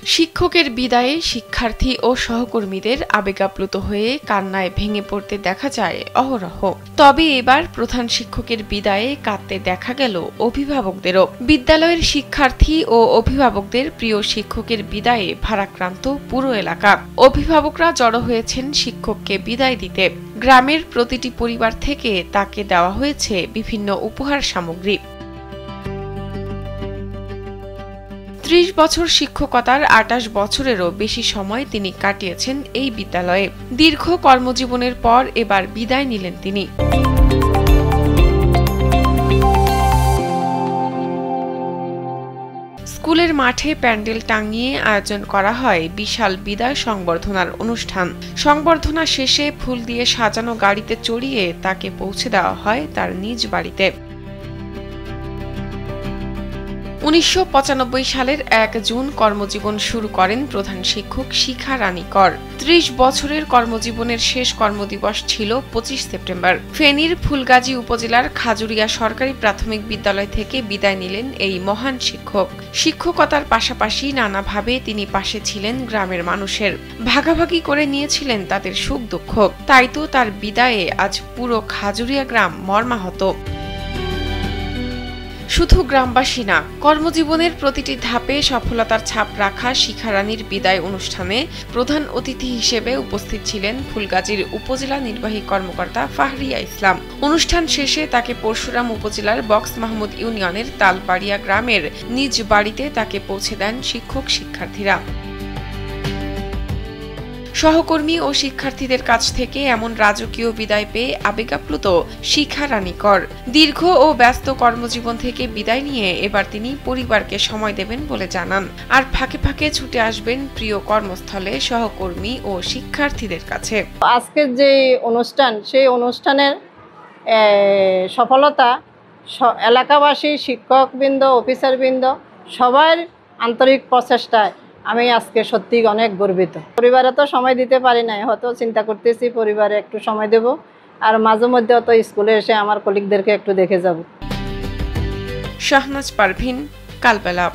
শিক্ষকের বিদায়ে শিক্ষার্থী ও সহকর্মীদের আবেগাপ্লুত হয়ে কান্নায় ভেঙে পড়তে দেখা যায় অহরহ। তবে এবার প্রধান শিক্ষকের বিদায়ে কাঁদতে দেখা গেল অভিভাবকদেরও। বিদ্যালয়ের শিক্ষার্থী ও অভিভাবকদের প্রিয় শিক্ষকের বিদায়ে ভারাক্রান্ত পুরো এলাকা। অভিভাবকরা জড়ো হয়েছেন শিক্ষককে বিদায় দিতে। গ্রামের প্রতিটি পরিবার থেকে তাকে দেওয়া হয়েছে বিভিন্ন উপহার সামগ্রী। ৩০ বছর শিক্ষকতার ২৮ বছরেরও বেশি সময় তিনি কাটিয়েছেন এই বিদ্যালয়ে। দীর্ঘ কর্মজীবনের পর এবার বিদায় নিলেন তিনি। স্কুলের মাঠে প্যান্ডেল টাঙিয়ে আয়োজন করা হয় বিশাল বিদায় সংবর্ধনার অনুষ্ঠান। সংবর্ধনা শেষে ফুল দিয়ে সাজানো গাড়িতে চড়িয়ে তাকে পৌঁছে দেওয়া হয় তার নিজ বাড়িতে। ১৯৯৫ সালের ১ জুন কর্মজীবন শুরু করেন প্রধান শিক্ষক শিখা রানী কর। ৩০ বছরের কর্মজীবনের শেষ কর্মদিবস ছিল ২৫ সেপ্টেম্বর। ফেনীর ফুলগাজী উপজেলার খাজুরিয়া সরকারি প্রাথমিক বিদ্যালয় থেকে বিদায় নিলেন এই মহান শিক্ষক। শিক্ষকতার পাশাপাশি নানাভাবে তিনি পাশে ছিলেন গ্রামের মানুষের, ভাগাভাগি করে নিয়েছিলেন তাদের সুখ দুঃখ। তাই তো তার বিদায়ে আজ পুরো খাজুরিয়া গ্রাম মর্মাহত। শুধু গ্রামবাসী না, কর্মজীবনের প্রতিটি ধাপে সফলতার ছাপ রাখা শিখা রানীর বিদায় অনুষ্ঠানে প্রধান অতিথি হিসেবে উপস্থিত ছিলেন ফুলগাজীর উপজেলা নির্বাহী কর্মকর্তা ফাহরিয়া ইসলাম। অনুষ্ঠান শেষে তাকে পরশুরাম উপজেলার বক্স মাহমুদ ইউনিয়নের তালবাড়িয়া গ্রামের নিজ বাড়িতে তাকে পৌঁছে দেন শিক্ষক শিক্ষার্থীরা। সহকর্মী ও শিক্ষার্থীদের কাছ থেকে এমন রাজকীয় বিদায় পেয়ে আবেগাপ্লুত শিখা রানী কর। দীর্ঘ ও ব্যস্ত কর্মজীবন থেকে বিদায় নিয়ে এবার তিনি পরিবারকে সময় দেবেন বলে জানান। আর ফাঁকে ফাঁকে ছুটে আসবেন প্রিয় কর্মস্থলে সহকর্মী ও শিক্ষার্থীদের কাছে। আজকের যে অনুষ্ঠান, সেই অনুষ্ঠানের সফলতা এলাকাবাসী, শিক্ষকবৃন্দ, অফিসারবৃন্দ সবার আন্তরিক প্রচেষ্টায় আমি আজকে সত্যি অনেক গর্বিত। পরিবারে তো সময় দিতে পারি নাই, হয়তো চিন্তা করতেছি পরিবারে একটু সময় দেব, আর মাঝে মধ্যে তো স্কুলে এসে আমার কলিগদেরকে একটু দেখে যাব। শাহনাজ পারভিন, কালবেলা।